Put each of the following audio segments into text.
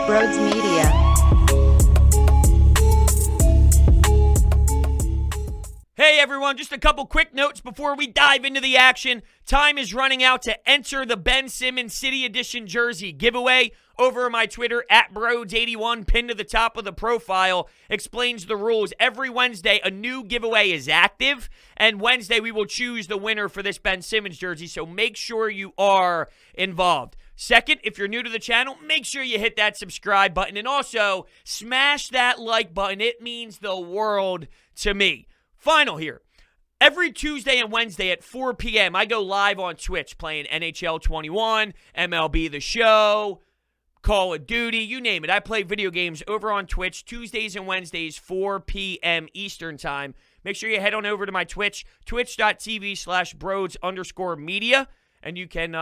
Brodes Media. Hey everyone, just a couple quick notes before we dive into the action. Time is running out to enter the Ben Simmons City Edition jersey giveaway. Over my Twitter, @Brodes81, pinned to the top of the profile, explains the rules. Every Wednesday, a new giveaway is active, and Wednesday we will choose the winner for this Ben Simmons jersey, so make sure you are involved. Second, if you're new to the channel, make sure you hit that subscribe button, and also smash that like button. It means the world to me. Final here. Every Tuesday and Wednesday at 4 p.m., I go live on Twitch playing NHL 21, MLB The Show, Call of Duty, you name it. I play video games over on Twitch Tuesdays and Wednesdays, 4 p.m. Eastern Time. Make sure you head on over to my Twitch, twitch.tv/Brodes_media, and you can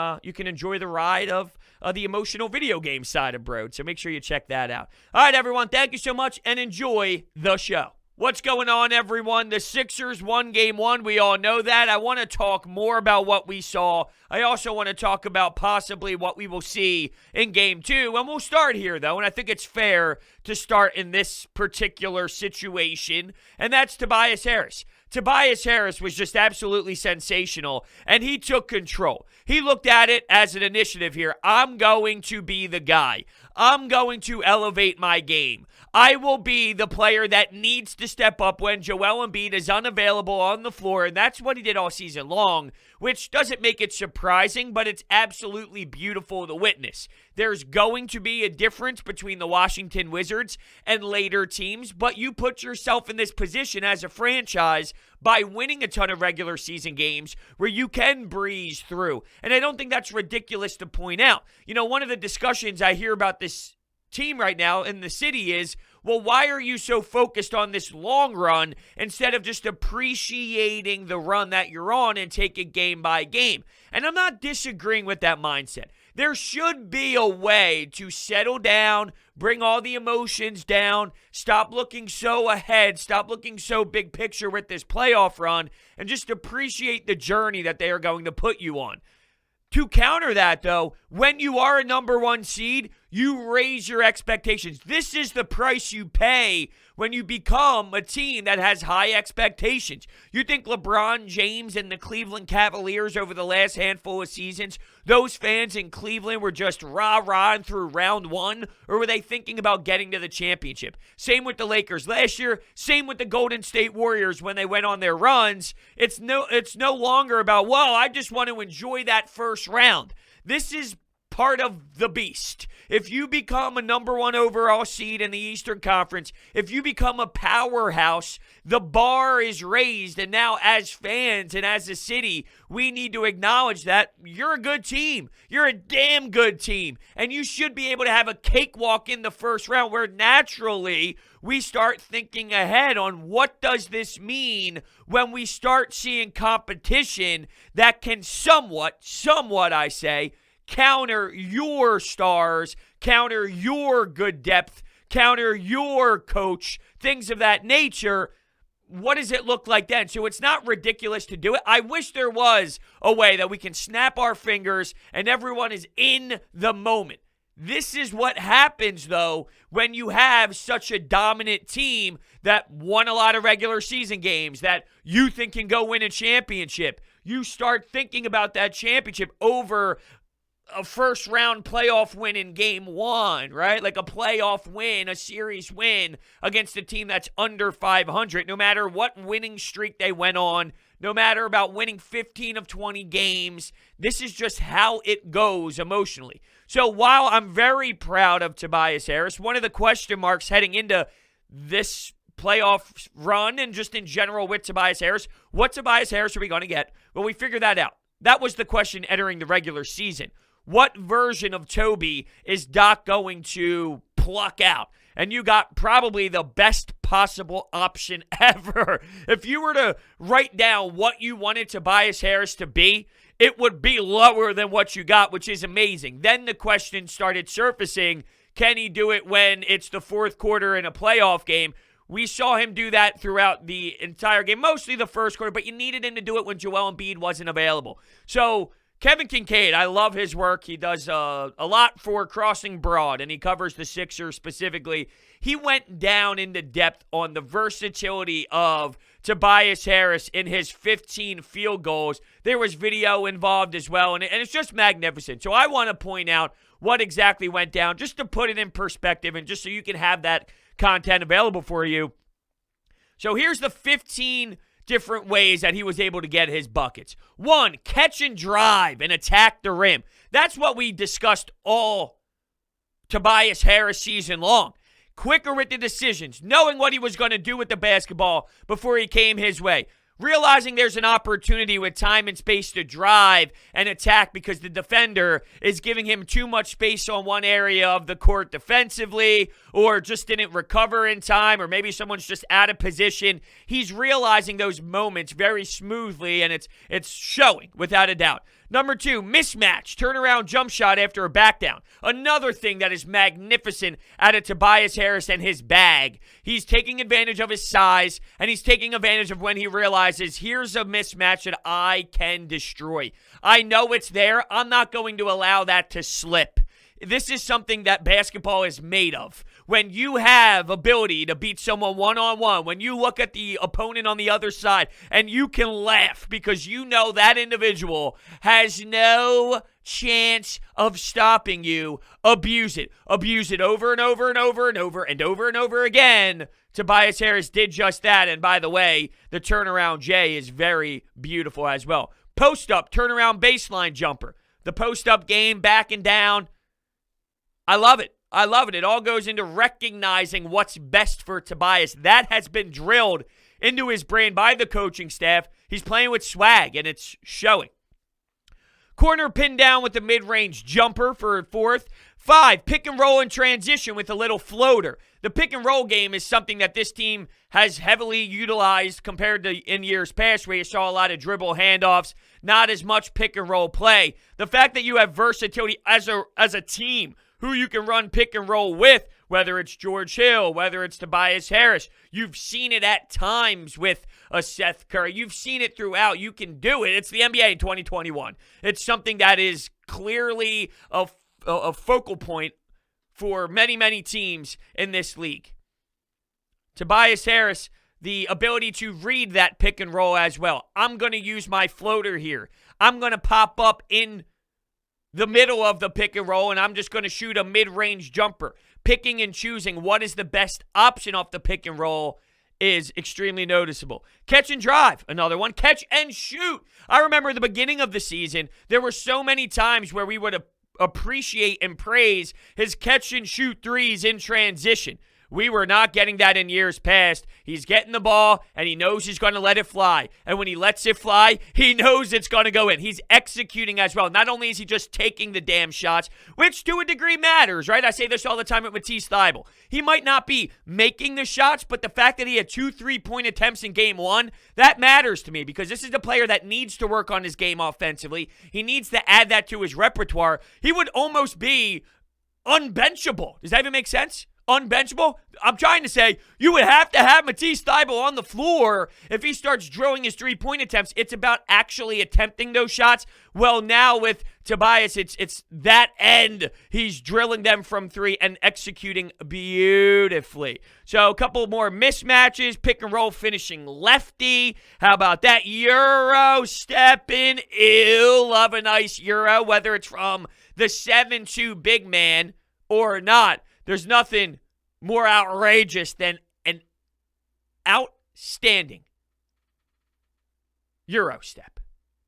enjoy the ride of the emotional video game side of Brodes. So make sure you check that out. All right, everyone, thank you so much, and enjoy the show. What's going on, everyone? The Sixers won Game 1. We all know that. I want to talk more about what we saw. I also want to talk about possibly what we will see in Game 2. And we'll start here, though, and I think it's fair to start in this particular situation, and that's Tobias Harris. Tobias Harris was just absolutely sensational, and he took control. He looked at it as an initiative here. I'm going to be the guy. I'm going to elevate my game. I will be the player that needs to step up when Joel Embiid is unavailable on the floor, and that's what he did all season long, which doesn't make it surprising, but it's absolutely beautiful to witness. There's going to be a difference between the Washington Wizards and later teams, but you put yourself in this position as a franchise by winning a ton of regular season games where you can breeze through. And I don't think that's ridiculous to point out. You know, one of the discussions I hear about this team right now in the city is, well, why are you so focused on this long run instead of just appreciating the run that you're on and take it game by game? And I'm not disagreeing with that mindset. There should be a way to settle down, bring all the emotions down, stop looking so ahead, stop looking so big picture with this playoff run, and just appreciate the journey that they are going to put you on. To counter that, though, when you are a number one seed, you raise your expectations. This is the price you pay when you become a team that has high expectations. You think LeBron James and the Cleveland Cavaliers over the last handful of seasons, those fans in Cleveland were just rah-rahing through round one, or were they thinking about getting to the championship? Same with the Lakers last year, same with the Golden State Warriors when they went on their runs. It's no longer about, well, I just want to enjoy that first round. This is part of the beast. If you become a number one overall seed in the Eastern Conference, if you become a powerhouse, the bar is raised. And now as fans and as a city, we need to acknowledge that you're a good team. You're a damn good team. And you should be able to have a cakewalk in the first round where naturally we start thinking ahead on what does this mean when we start seeing competition that can somewhat I say, counter your stars, counter your good depth, counter your coach, things of that nature. What does it look like then? So it's not ridiculous to do it. I wish there was a way that we can snap our fingers and everyone is in the moment. This is what happens, though, when you have such a dominant team that won a lot of regular season games, that you think can go win a championship. You start thinking about that championship over a first-round playoff win in Game 1, right? Like a playoff win, a series win against a team that's under 500, no matter what winning streak they went on, no matter about winning 15 of 20 games. This is just how it goes emotionally. So while I'm very proud of Tobias Harris, one of the question marks heading into this playoff run and just in general with Tobias Harris, what Tobias Harris are we going to get? Well, we figured that out. That was the question entering the regular season. What version of Toby is Doc going to pluck out? And you got probably the best possible option ever. If you were to write down what you wanted Tobias Harris to be, it would be lower than what you got, which is amazing. Then the question started surfacing, can he do it when it's the fourth quarter in a playoff game? We saw him do that throughout the entire game, mostly the first quarter, but you needed him to do it when Joel Embiid wasn't available. So Kevin Kincaid, I love his work. He does a lot for Crossing Broad, and he covers the Sixers specifically. He went down into depth on the versatility of Tobias Harris in his 15 field goals. There was video involved as well, and it's just magnificent. So I want to point out what exactly went down, just to put it in perspective and just so you can have that content available for you. So here's the 15 different ways that he was able to get his buckets. 1, catch and drive and attack the rim. That's what we discussed all Tobias Harris season long. Quicker with the decisions, knowing what he was going to do with the basketball before he came his way. Realizing there's an opportunity with time and space to drive and attack because the defender is giving him too much space on one area of the court defensively, or just didn't recover in time, or maybe someone's just out of position. He's realizing those moments very smoothly, and it's showing without a doubt. Number 2, mismatch, turnaround jump shot after a back down. Another thing that is magnificent out of Tobias Harris and his bag. He's taking advantage of his size, and he's taking advantage of when he realizes, here's a mismatch that I can destroy. I know it's there. I'm not going to allow that to slip. This is something that basketball is made of. When you have ability to beat someone one-on-one, when you look at the opponent on the other side and you can laugh because you know that individual has no chance of stopping you, abuse it. Abuse it over and over and over and over and over and over again. Tobias Harris did just that. And by the way, the turnaround J is very beautiful as well. Post-up, turnaround baseline jumper. The post-up game, back and down. I love it. I love it. It all goes into recognizing what's best for Tobias. That has been drilled into his brain by the coaching staff. He's playing with swag, and it's showing. Corner pin down with the mid-range jumper for 4th. 5, pick and roll in transition with a little floater. The pick and roll game is something that this team has heavily utilized compared to in years past where you saw a lot of dribble handoffs, not as much pick and roll play. The fact that you have versatility as a team who you can run pick and roll with, whether it's George Hill, whether it's Tobias Harris. You've seen it at times with a Seth Curry. You've seen it throughout. You can do it. It's the NBA in 2021. It's something that is clearly a focal point for many, many teams in this league. Tobias Harris, the ability to read that pick and roll as well. I'm going to use my floater here. I'm going to pop up in the middle of the pick and roll, and I'm just going to shoot a mid-range jumper. Picking and choosing what is the best option off the pick and roll is extremely noticeable. Catch and drive, another one. Catch and shoot. I remember the beginning of the season, there were so many times where we would appreciate and praise his catch and shoot threes in transition. We were not getting that in years past. He's getting the ball, and he knows he's going to let it fly. And when he lets it fly, he knows it's going to go in. He's executing as well. Not only is he just taking the damn shots, which to a degree matters, right? I say this all the time with Matisse Thybulle. He might not be making the shots, but the fact that he had 2 3-point attempts in game 1, that matters to me because this is a player that needs to work on his game offensively. He needs to add that to his repertoire. He would almost be unbenchable. Does that even make sense? Unbenchable? I'm trying to say you would have to have Matisse Thybulle on the floor if he starts drilling his 3-point attempts. It's about actually attempting those shots. Well, now with Tobias, it's that end. He's drilling them from 3 and executing beautifully. So a couple more mismatches, pick and roll finishing lefty. How about that? Euro stepping. Ew, love a nice Euro, whether it's from the 7-2 big man or not. There's nothing more outrageous than an outstanding Euro step.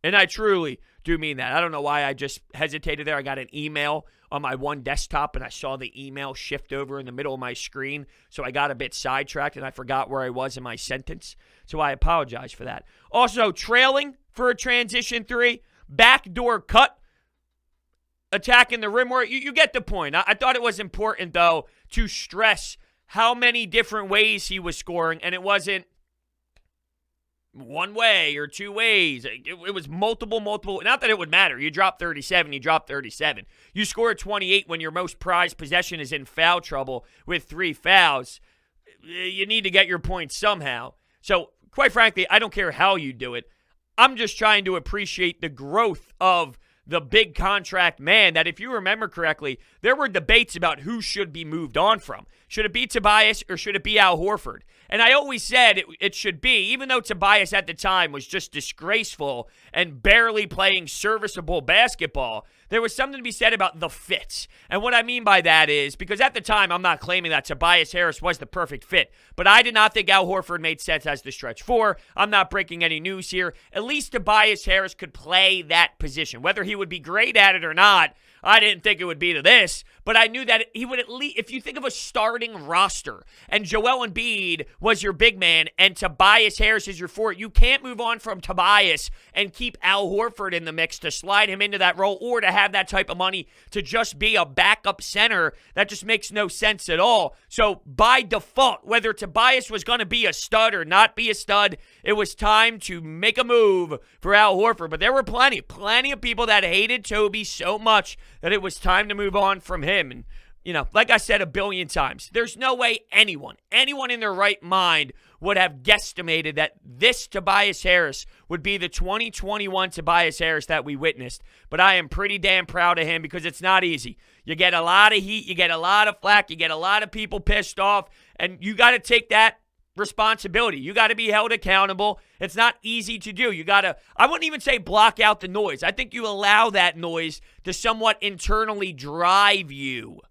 And I truly do mean that. I don't know why I just hesitated there. I got an email on my one desktop, and I saw the email shift over in the middle of my screen, so I got a bit sidetracked, and I forgot where I was in my sentence. So I apologize for that. Also, trailing for a transition 3, backdoor cut. Attacking the rim work, you get the point. I thought it was important, though, to stress how many different ways he was scoring, and it wasn't one way or 2 ways. It was multiple. Not that it would matter. You drop 37, you drop 37. You score 28 when your most prized possession is in foul trouble with 3 fouls. You need to get your points somehow. So, quite frankly, I don't care how you do it. I'm just trying to appreciate the growth of the big contract man that, if you remember correctly, there were debates about who should be moved on from. Should it be Tobias or should it be Al Horford? And I always said it should be, even though Tobias at the time was just disgraceful and barely playing serviceable basketball, there was something to be said about the fit. And what I mean by that is, because at the time, I'm not claiming that Tobias Harris was the perfect fit, but I did not think Al Horford made sense as the stretch four. I'm not breaking any news here. At least Tobias Harris could play that position. Whether he would be great at it or not, I didn't think it would be to this, but I knew that he would at least, if you think of a starting roster and Joel Embiid was your big man and Tobias Harris is your forward, you can't move on from Tobias and keep Al Horford in the mix to slide him into that role or to have that type of money to just be a backup center. That just makes no sense at all. So by default, whether Tobias was going to be a stud or not be a stud, it was time to make a move for Al Horford. But there were plenty of people that hated Toby so much that it was time to move on from him. And, you know, like I said a billion times, there's no way anyone in their right mind would have guesstimated that this Tobias Harris would be the 2021 Tobias Harris that we witnessed. But I am pretty damn proud of him because it's not easy. You get a lot of heat, you get a lot of flack, you get a lot of people pissed off, and you got to take that responsibility. You got to be held accountable. It's not easy to do. You got to, I wouldn't even say block out the noise. I think you allow that noise to somewhat internally drive you.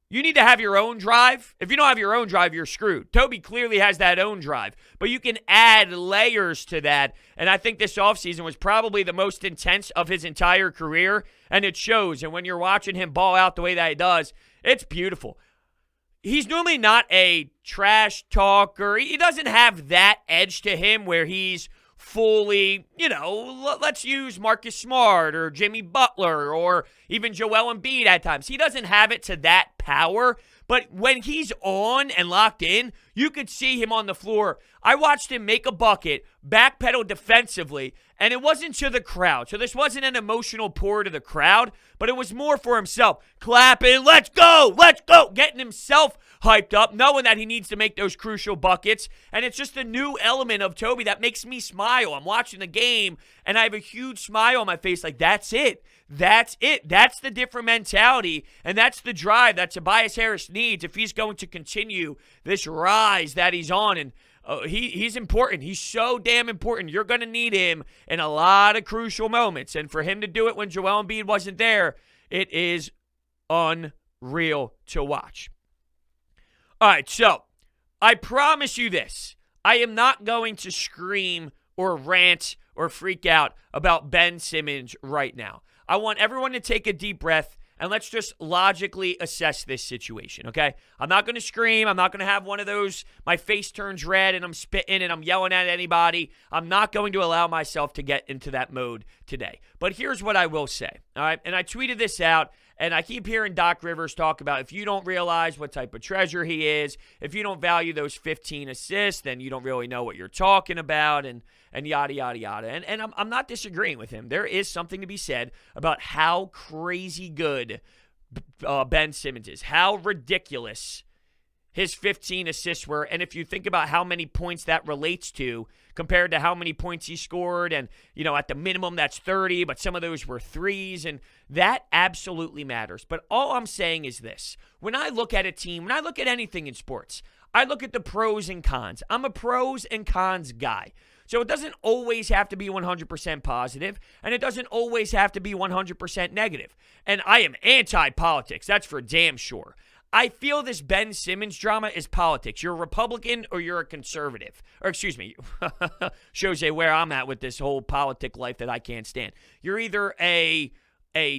You need to have your own drive. If you don't have your own drive, you're screwed. Toby clearly has that own drive, but you can add layers to that. And I think this offseason was probably the most intense of his entire career, and it shows. And when you're watching him ball out the way that he does, it's beautiful. He's normally not a trash talker. He doesn't have that edge to him where he's fully, let's use Marcus Smart or Jimmy Butler or even Joel Embiid at times. He doesn't have it to that power, but when he's on and locked in, you could see him on the floor. I watched him make a bucket, backpedal defensively, and it wasn't to the crowd. So this wasn't an emotional pour to the crowd, but it was more for himself. Clapping, let's go, getting himself hyped up, knowing that he needs to make those crucial buckets. And it's just a new element of Toby that makes me smile. I'm watching the game, and I have a huge smile on my face like, that's it. That's it. That's the different mentality, and that's the drive that Tobias Harris needs if he's going to continue this rise that he's on. And he's important. He's so damn important. You're going to need him in a lot of crucial moments. And for him to do it when Joel Embiid wasn't there, it is unreal to watch. All right, so I promise you this. I am not going to scream or rant or freak out about Ben Simmons right now. I want everyone to take a deep breath and let's just logically assess this situation, okay? I'm not going to scream. I'm not going to have one of those, my face turns red and I'm spitting and I'm yelling at anybody. I'm not going to allow myself to get into that mode today. But here's what I will say, all right? And I tweeted this out, and I keep hearing Doc Rivers talk about if you don't realize what type of treasure he is, if you don't value those 15 assists, then you don't really know what you're talking about, and yada, yada, yada. And I'm not disagreeing with him. There is something to be said about how crazy good Ben Simmons is, how ridiculous his 15 assists were. And if you think about how many points that relates to compared to how many points he scored, and, at the minimum that's 30, but some of those were threes, and that absolutely matters. But all I'm saying is this. When I look at a team, when I look at anything in sports, I look at the pros and cons. I'm a pros and cons guy. So it doesn't always have to be 100% positive, and it doesn't always have to be 100% negative. And I am anti-politics, that's for damn sure. I feel this Ben Simmons drama is politics. You're a Republican or you're a conservative. Or excuse me, shows you where I'm at with this whole politic life that I can't stand. You're either a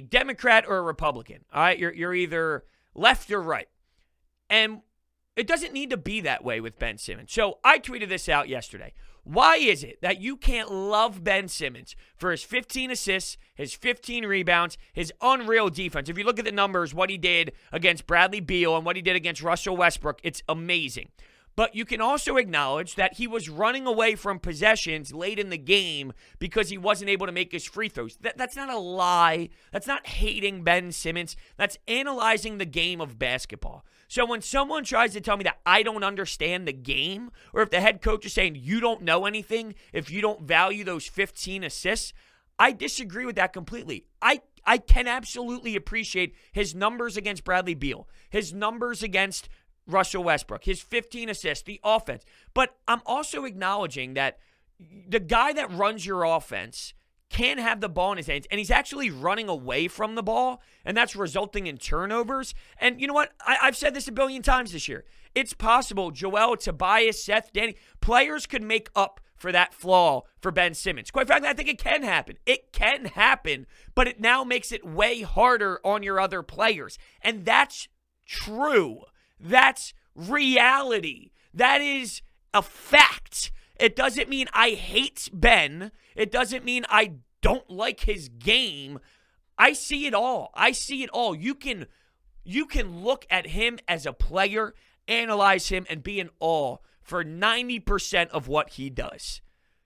Democrat or a Republican, all right? You're either left or right. And it doesn't need to be that way with Ben Simmons. So I tweeted this out yesterday. Why is it that you can't love Ben Simmons for his 15 assists, his 15 rebounds, his unreal defense? If you look at the numbers, what he did against Bradley Beal and what he did against Russell Westbrook, it's amazing. But you can also acknowledge that he was running away from possessions late in the game because he wasn't able to make his free throws. That's not a lie. That's not hating Ben Simmons. That's analyzing the game of basketball. So when someone tries to tell me that I don't understand the game, or if the head coach is saying you don't know anything if you don't value those 15 assists, I disagree with that completely. I can absolutely appreciate his numbers against Bradley Beal, his numbers against Russell Westbrook, his 15 assists, the offense. But I'm also acknowledging that the guy that runs your offense can have the ball in his hands, and he's actually running away from the ball, and that's resulting in turnovers. And you know what? I've said this a billion times this year. It's possible Joel, Tobias, Seth, Danny, players could make up for that flaw for Ben Simmons. Quite frankly, I think it can happen. It can happen, but it now makes it way harder on your other players. And that's true. That's reality. That is a fact. It doesn't mean I hate Ben. It doesn't mean I don't like his game. I see it all. I see it all. You can look at him as a player, analyze him, and be in awe for 90% of what he does.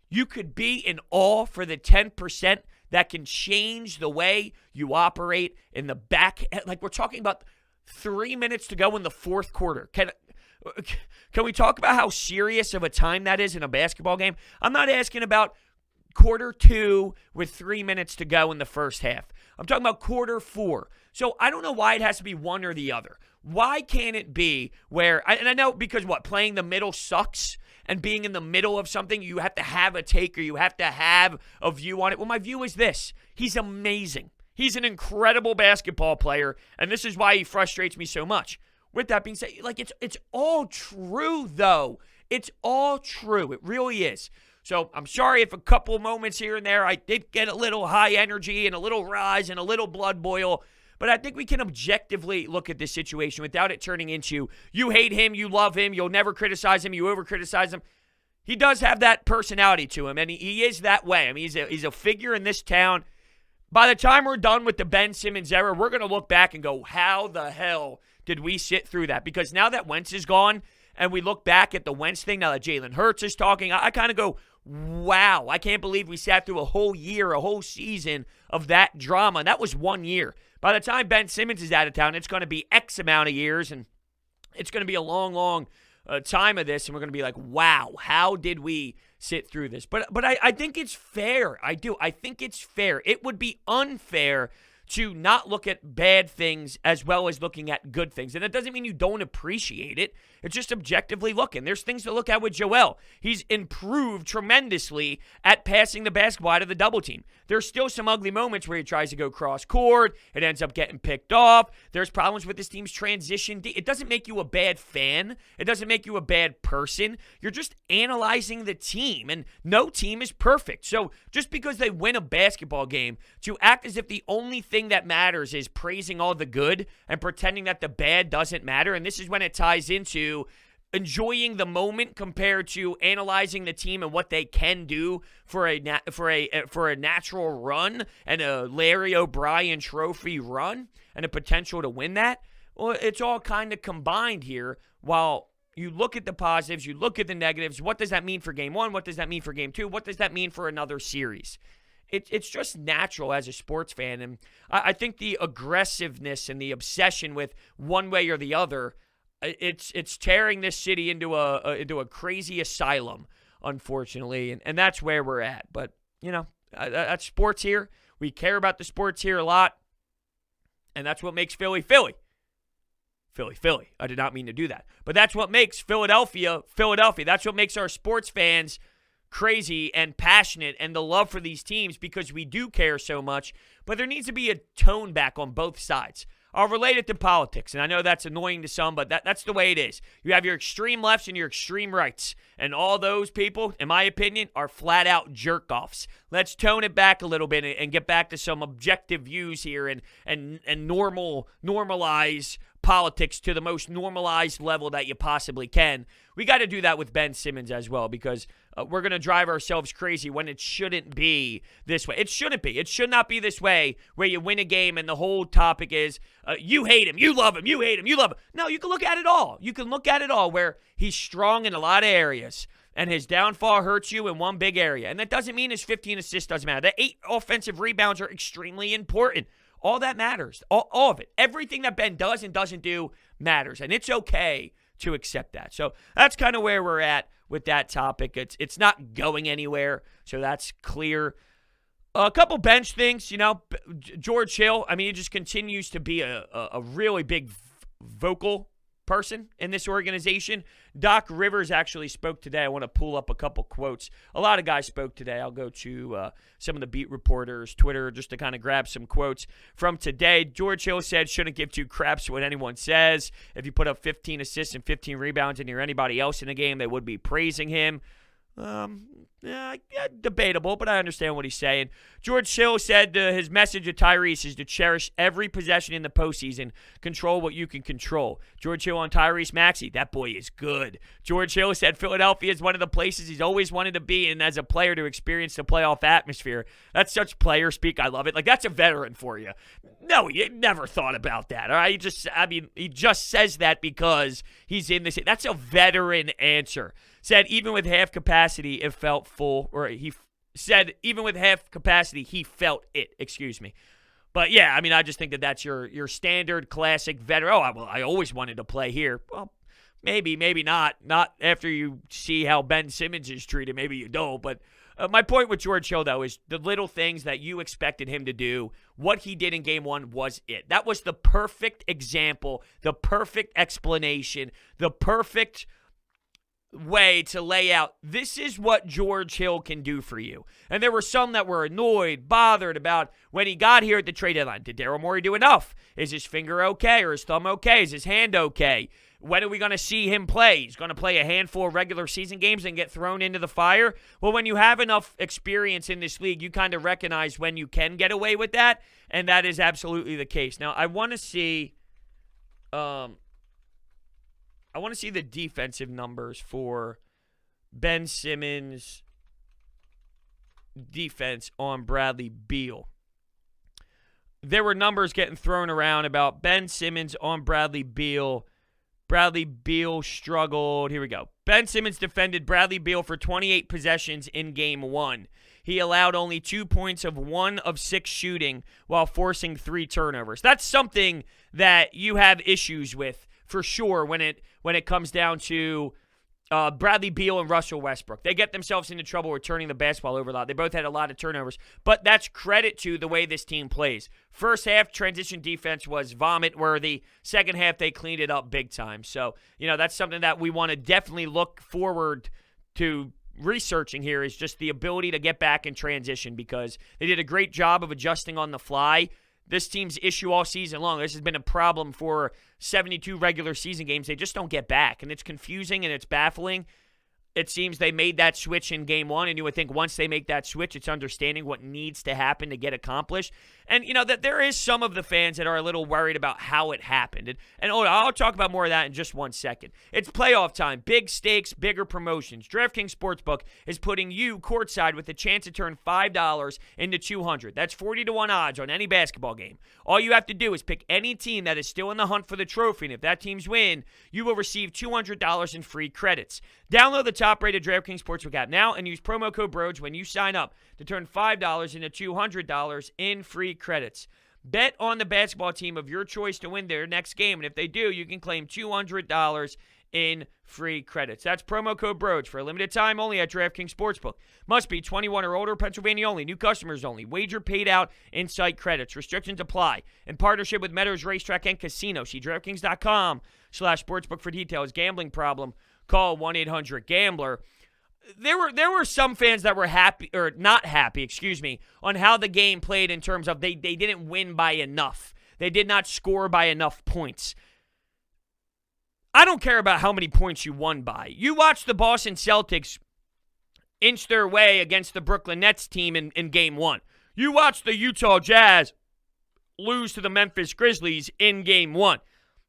You could be in awe for the 10% that can change the way you operate in the back. Like, we're talking about 3 minutes to go in the fourth quarter. Can we talk about how serious of a time that is in a basketball game? I'm not asking about quarter 2 with 3 minutes to go in the first half. I'm talking about quarter 4. So I don't know why it has to be one or the other. Why can't it be where, and I know because playing the middle sucks, and being in the middle of something, you have to have a take or you have to have a view on it. Well, my view is this. He's amazing. He's an incredible basketball player, and this is why he frustrates me so much. With that being said, like, it's all true, though. It's all true. It really is. So I'm sorry if a couple moments here and there I did get a little high energy and a little rise and a little blood boil. But I think we can objectively look at this situation without it turning into you hate him, you love him, you'll never criticize him, you over-criticize him. He does have that personality to him, and he is that way. I mean, he's a figure in this town. By the time we're done with the Ben Simmons era, we're going to look back and go, how the hell did we sit through that? Because now that Wentz is gone, and we look back at the Wentz thing, now that Jalen Hurts is talking, I kind of go, wow, I can't believe we sat through a whole year, a whole season of that drama. And that was 1 year. By the time Ben Simmons is out of town, it's going to be X amount of years, and it's going to be a long, long time of this, and we're going to be like, wow, how did we sit through this? But I think it's fair. I do. I think it's fair. It would be unfair to not look at bad things as well as looking at good things. And that doesn't mean you don't appreciate it. It's just objectively looking. There's things to look at with Joel. He's improved tremendously at passing the basketball out of the double team. There's still some ugly moments where he tries to go cross court. It ends up getting picked off. There's problems with this team's transition. It doesn't make you a bad fan. It doesn't make you a bad person. You're just analyzing the team, and no team is perfect. So just because they win a basketball game, to act as if the only thing that matters is praising all the good and pretending that the bad doesn't matter, and this is when it ties into enjoying the moment compared to analyzing the team and what they can do for a natural run and a Larry O'Brien trophy run and a potential to win that. Well, it's all kind of combined here. While you look at the positives, you look at the negatives. What does that mean for game 1? What does that mean for game 2? What does that mean for another series? It's just natural as a sports fan, and I think the aggressiveness and the obsession with one way or the other, it's tearing this city into a crazy asylum, unfortunately, and that's where we're at. But you know, that's sports here. We care about the sports here a lot, and that's what makes Philly Philly. Philly Philly. I did not mean to do that, but that's what makes Philadelphia Philadelphia. That's what makes our sports fans crazy and passionate, and the love for these teams, because we do care so much. But there needs to be a tone back on both sides. I'll relate it to politics, and I know that's annoying to some, but that's the way it is. You have your extreme lefts and your extreme rights, and all those people, in my opinion, are flat-out jerk-offs. Let's tone it back a little bit and get back to some objective views here and normalize politics to the most normalized level that you possibly can. We got to do that with Ben Simmons as well, because we're going to drive ourselves crazy when it shouldn't be this way. It shouldn't be. It should not be this way where you win a game and the whole topic is you hate him, you love him, you hate him, you love him. No, you can look at it all. You can look at it all where he's strong in a lot of areas and his downfall hurts you in one big area. And that doesn't mean his 15 assists doesn't matter. The 8 offensive rebounds are extremely important. All that matters. All of it. Everything that Ben does and doesn't do matters. And it's okay to accept that. So that's kind of where we're at with that topic. It's not going anywhere. So that's clear. A couple bench things, George Hill, he just continues to be a really big vocal person in this organization. Doc Rivers actually spoke today. I want to pull up a couple quotes. A lot of guys spoke today. I'll go to some of the beat reporters' Twitter just to kind of grab some quotes from today. George Hill said, shouldn't give two craps what anyone says. If you put up 15 assists and 15 rebounds and you're anybody else in the game, they would be praising him. Debatable, but I understand what he's saying. George Hill said his message to Tyrese is to cherish every possession in the postseason, control what you can control. George Hill on Tyrese Maxey, that boy is good. George Hill said Philadelphia is one of the places he's always wanted to be, and as a player to experience the playoff atmosphere. That's such player speak. I love it. Like, that's a veteran for you. No, he never thought about that. All right, he just says that because he's in this. That's a veteran answer. Said even with half capacity, it felt full, or he said even with half capacity, he felt it, excuse me. But yeah, I just think that's your standard classic veteran. I always wanted to play here. Well, maybe not. Not after you see how Ben Simmons is treated. Maybe you don't. But my point with George Hill, though, is the little things that you expected him to do, what he did in Game 1 was it. That was the perfect example, the perfect explanation, the perfect way to lay out, this is what George Hill can do for you. And there were some that were annoyed, bothered about when he got here at the trade deadline. Did Daryl Morey do enough? Is his finger okay or his thumb okay? Is his hand okay? When are we going to see him play? He's going to play a handful of regular season games and get thrown into the fire? Well, when you have enough experience in this league, you kind of recognize when you can get away with that, and that is absolutely the case. Now, I want to see the defensive numbers for Ben Simmons' defense on Bradley Beal. There were numbers getting thrown around about Ben Simmons on Bradley Beal. Bradley Beal struggled. Here we go. Ben Simmons defended Bradley Beal for 28 possessions in Game 1. He allowed only 2 points of 1 of 6 shooting while forcing 3 turnovers. That's something that you have issues with for sure when it comes down to Bradley Beal and Russell Westbrook. They get themselves into trouble returning the basketball over a lot. They both had a lot of turnovers, but that's credit to the way this team plays. First half, transition defense was vomit-worthy. Second half, they cleaned it up big time. So, that's something that we want to definitely look forward to researching here, is just the ability to get back in transition, because they did a great job of adjusting on the fly. This team's issue all season long, this has been a problem for 72 regular season games. They just don't get back, and it's confusing and it's baffling. It seems they made that switch in Game 1, and you would think once they make that switch, it's understanding what needs to happen to get accomplished. And, that there is some of the fans that are a little worried about how it happened. And I'll talk about more of that in just 1 second. It's playoff time. Big stakes, bigger promotions. DraftKings Sportsbook is putting you courtside with a chance to turn $5 into $200. That's 40-1 odds on any basketball game. All you have to do is pick any team that is still in the hunt for the trophy, and if that team's win, you will receive $200 in free credits. Download the top-rated DraftKings Sportsbook app now and use promo code Brodes when you sign up to turn $5 into $200 in free credits. Bet on the basketball team of your choice to win their next game, and if they do, you can claim $200 in free credits. That's promo code Brodes for a limited time only at DraftKings Sportsbook. Must be 21 or older, Pennsylvania only, new customers only. Wager paid out in site credits. Restrictions apply. In partnership with Meadows Racetrack and Casino. See DraftKings.com/sportsbook for details. Gambling problem? Call 1-800-GAMBLER. There were some fans that were happy, or not happy, on how the game played in terms of they didn't win by enough. They did not score by enough points. I don't care about how many points you won by. You watch the Boston Celtics inch their way against the Brooklyn Nets team in Game 1. You watch the Utah Jazz lose to the Memphis Grizzlies in Game 1.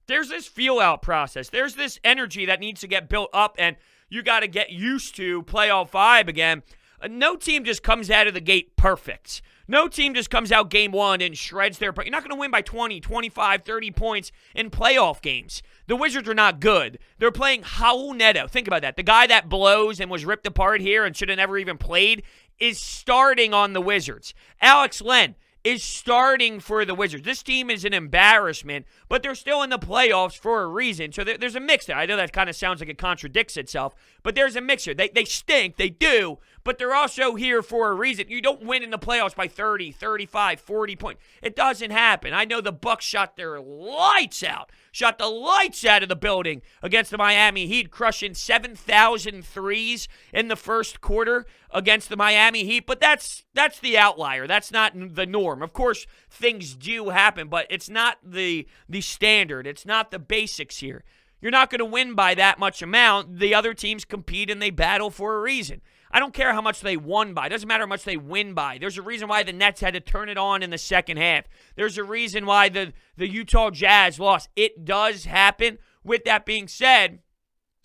There's this feel-out process. There's this energy that needs to get built up, and you got to get used to playoff vibe again. No team just comes out of the gate perfect. No team just comes out Game 1 and shreds their... You're not going to win by 20, 25, 30 points in playoff games. The Wizards are not good. They're playing Raul Neto. Think about that. The guy that blows and was ripped apart here and should have never even played is starting on the Wizards. Alex Len is starting for the Wizards. This team is an embarrassment, but they're still in the playoffs for a reason. So there's a mix there. I know that kind of sounds like it contradicts itself, but there's a mixture. They stink, they do, but they're also here for a reason. You don't win in the playoffs by 30, 35, 40 points. It doesn't happen. I know the Bucks shot their lights out. Shot the lights out of the building against the Miami Heat, crushing 7,000 threes in the first quarter against the Miami Heat. But that's the outlier. That's not the norm. Of course, things do happen, but it's not the standard. It's not the basics here. You're not going to win by that much amount. The other teams compete and they battle for a reason. I don't care how much they won by. It doesn't matter how much they win by. There's a reason why the Nets had to turn it on in the second half. There's a reason why the Utah Jazz lost. It does happen. With that being said,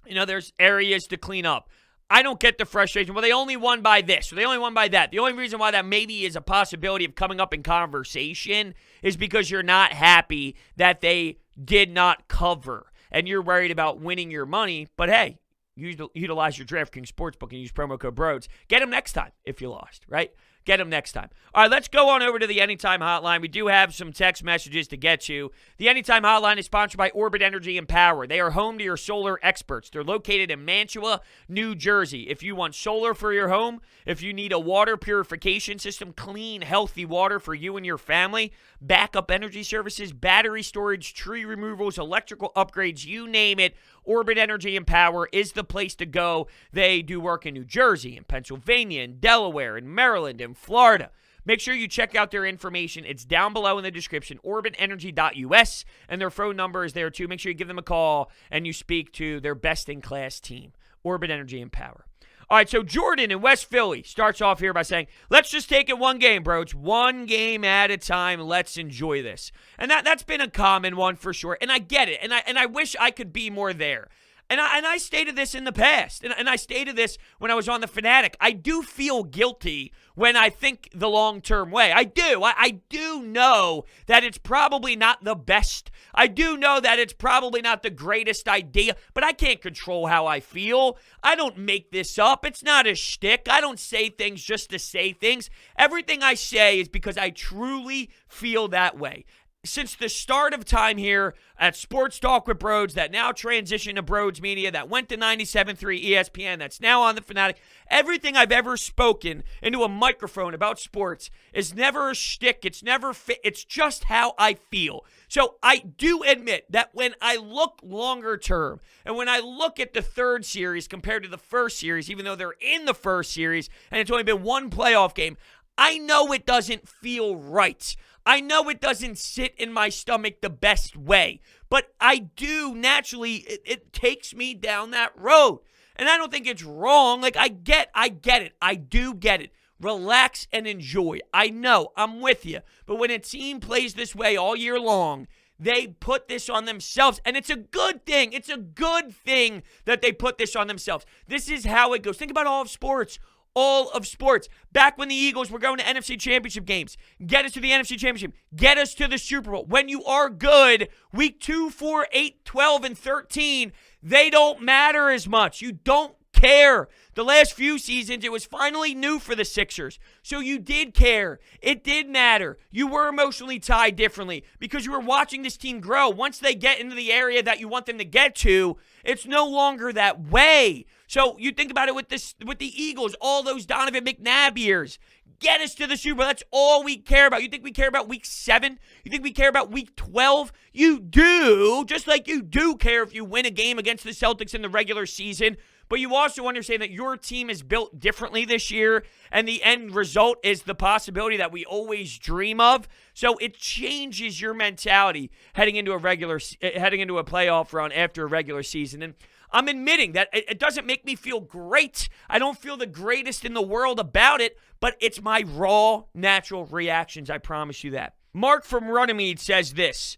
there's areas to clean up. I don't get the frustration. Well, they only won by this, or they only won by that. The only reason why that maybe is a possibility of coming up in conversation is because you're not happy that they did not cover, and you're worried about winning your money. But hey, utilize your DraftKings Sportsbook and use promo code Brodes. Get them next time if you lost, right? Get them next time. All right, let's go on over to the Anytime Hotline. We do have some text messages to get to. The Anytime Hotline is sponsored by Orbit Energy and Power. They are home to your solar experts. They're located in Mantua, New Jersey. If you want solar for your home, if you need a water purification system, clean, healthy water for you and your family, backup energy services, battery storage, tree removals, electrical upgrades, you name it, Orbit Energy and Power is the place to go. They do work in New Jersey, in Pennsylvania, in Delaware, in Maryland, in Florida. Make sure you check out their information. It's down below in the description, orbitenergy.us, and their phone number is there too. Make sure you give them a call and you speak to their best-in-class team, Orbit Energy and Power. All right, so Jordan in West Philly starts off here by saying, let's just take it one game, bro. It's one game at a time. Let's enjoy this. And that's been a common one for sure. And I get it. And I wish I could be more there. And I stated this in the past, and I stated this when I was on The Fanatic. I do feel guilty when I think the long-term way. I do. I do know that it's probably not the best. I do know that it's probably not the greatest idea, but I can't control how I feel. I don't make this up. It's not a shtick. I don't say things just to say things. Everything I say is because I truly feel that way. Since the start of time here at Sports Talk with Brodes, that now transitioned to Brodes Media, that went to 97.3 ESPN, that's now on The Fanatic, everything I've ever spoken into a microphone about sports is never a shtick. It's never it's just how I feel. So I do admit that when I look longer term, and when I look at the third series compared to the first series, even though they're in the first series, and it's only been one playoff game, I know it doesn't feel right. I know it doesn't sit in my stomach the best way, but I do naturally, it takes me down that road. And I don't think it's wrong. Like, I get it. I do get it. Relax and enjoy. I know, I'm with you. But when a team plays this way all year long, they put this on themselves, and it's a good thing. It's a good thing that they put this on themselves. This is how it goes. Think about all of sports. All of sports. Back when the Eagles were going to NFC Championship games, get us to the NFC Championship, get us to the Super Bowl. When you are good, week 2, 4, 8, 12, and 13, they don't matter as much. You don't care. The last few seasons, it was finally new for the Sixers. So you did care. It did matter. You were emotionally tied differently because you were watching this team grow. Once they get into the area that you want them to get to, it's no longer that way. So you think about it with the Eagles, all those Donovan McNabb years. Get us to the Super Bowl. That's all we care about. You think we care about week 7? You think we care about week 12? You do, just like you do care if you win a game against the Celtics in the regular season. But you also understand that your team is built differently this year, and the end result is the possibility that we always dream of. So it changes your mentality heading into a playoff run after a regular season. And I'm admitting that it doesn't make me feel great. I don't feel the greatest in the world about it, but it's my raw, natural reactions. I promise you that. Mark from Runnymede says this.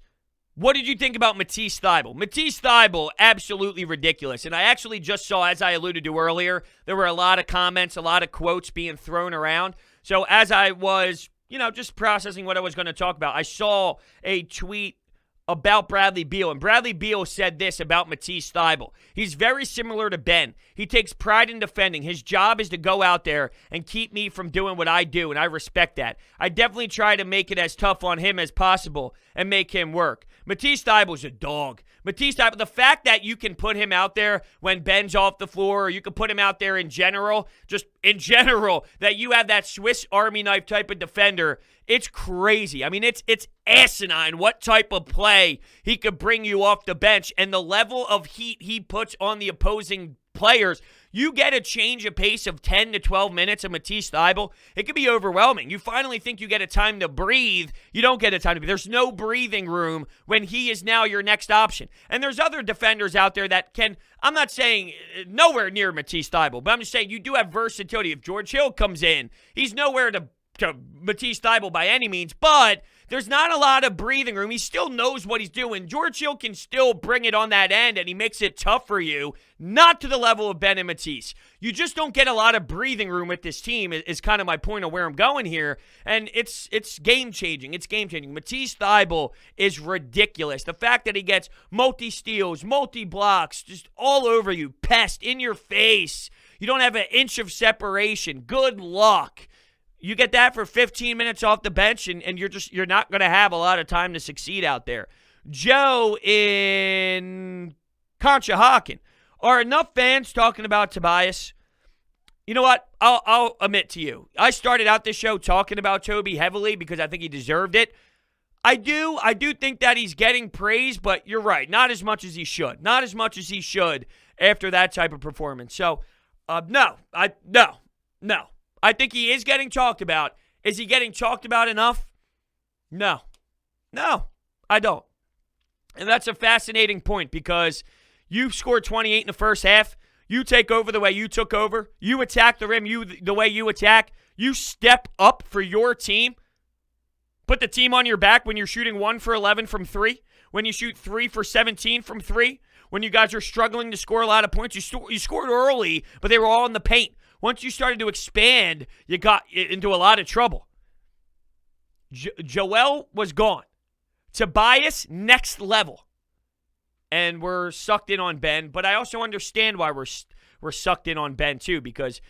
What did you think about Matisse Thybulle? Matisse Thybulle, absolutely ridiculous. And I actually just saw, as I alluded to earlier, there were a lot of comments, a lot of quotes being thrown around. So as I was, just processing what I was going to talk about, I saw a tweet about Bradley Beal, and Bradley Beal said this about Matisse Thybulle. He's very similar to Ben. He takes pride in defending. His job is to go out there and keep me from doing what I do, and I respect that. I definitely try to make it as tough on him as possible and make him work. Matisse Thybulle's a dog. Matisse Thybulle, the fact that you can put him out there when Ben's off the floor, or you can put him out there in general, just in general, that you have that Swiss Army knife type of defender, it's crazy. I mean, it's asinine what type of play he could bring you off the bench, and the level of heat he puts on the opposing players. You get a change of pace of 10 to 12 minutes of Matisse Thybulle, it could be overwhelming. You finally think you get a time to breathe. You don't get a time to breathe. There's no breathing room when he is now your next option. And there's other defenders out there that can, I'm not saying nowhere near Matisse Thybulle, but I'm just saying you do have versatility. If George Hill comes in, he's nowhere to Matisse Thybulle by any means, but there's not a lot of breathing room. He still knows what he's doing. George Hill can still bring it on that end, and he makes it tough for you, not to the level of Ben and Matisse. You just don't get a lot of breathing room with this team is kind of my point of where I'm going here, and it's game-changing. It's game-changing. Matisse Thybulle is ridiculous. The fact that he gets multi-steals, multi-blocks, just all over you, pest, in your face. You don't have an inch of separation. Good luck. You get that for 15 minutes off the bench, and you're not going to have a lot of time to succeed out there. Joe in Conshohocken. Are enough fans talking about Tobias? You know what? I'll admit to you. I started out this show talking about Toby heavily because I think he deserved it. I do think that he's getting praise, but you're right. Not as much as he should. Not as much as he should after that type of performance. So, no. I think he is getting talked about. Is he getting talked about enough? No, I don't. And that's a fascinating point because you scored 28 in the first half. You take over the way you took over. You attack the rim the way you attack. You step up for your team. Put the team on your back when you're shooting 1 for 11 from 3. When you shoot 3 for 17 from 3. When you guys are struggling to score a lot of points. You scored early, but they were all in the paint. Once you started to expand, you got into a lot of trouble. Joel was gone. Tobias, next level. And we're sucked in on Ben, but I also understand why we're sucked in on Ben too, because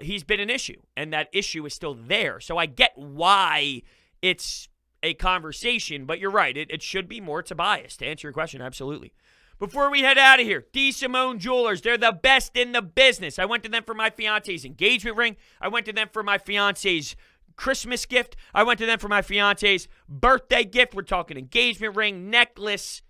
he's been an issue, and that issue is still there. So I get why it's a conversation, but you're right. It should be more Tobias. To answer your question, absolutely. Before we head out of here, Simone Jewelers, they're the best in the business. I went to them for my fiance's engagement ring. I went to them for my fiance's Christmas gift. I went to them for my fiance's birthday gift. We're talking engagement ring, necklace,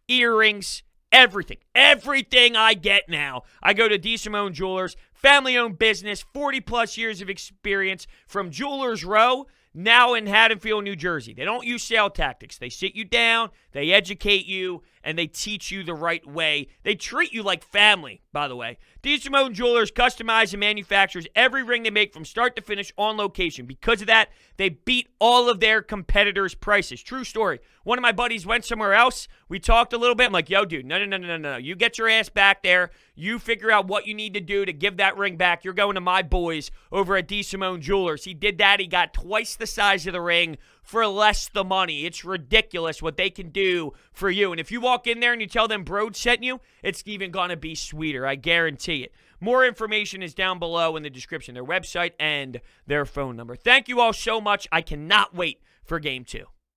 earrings, everything. Everything I get now. I go to Simone Jewelers, family-owned business, 40-plus years of experience from Jewelers Row, now in Haddonfield, New Jersey. They don't use sale tactics. They sit you down, they educate you, and they teach you the right way. They treat you like family, by the way. Simone Jewelers customizes and manufactures every ring they make from start to finish on location. Because of that, they beat all of their competitors' prices. True story. One of my buddies went somewhere else. We talked a little bit. I'm like, yo, dude, no. You get your ass back there. You figure out what you need to do to give that ring back. You're going to my boys over at Simone Jewelers. He did that. He got twice the size of the ring for less the money. It's ridiculous what they can do for you. And if you walk in there and you tell them Brodes sent you, it's even going to be sweeter. I guarantee it. More information is down below in the description, their website and their phone number. Thank you all so much. I cannot wait for Game 2.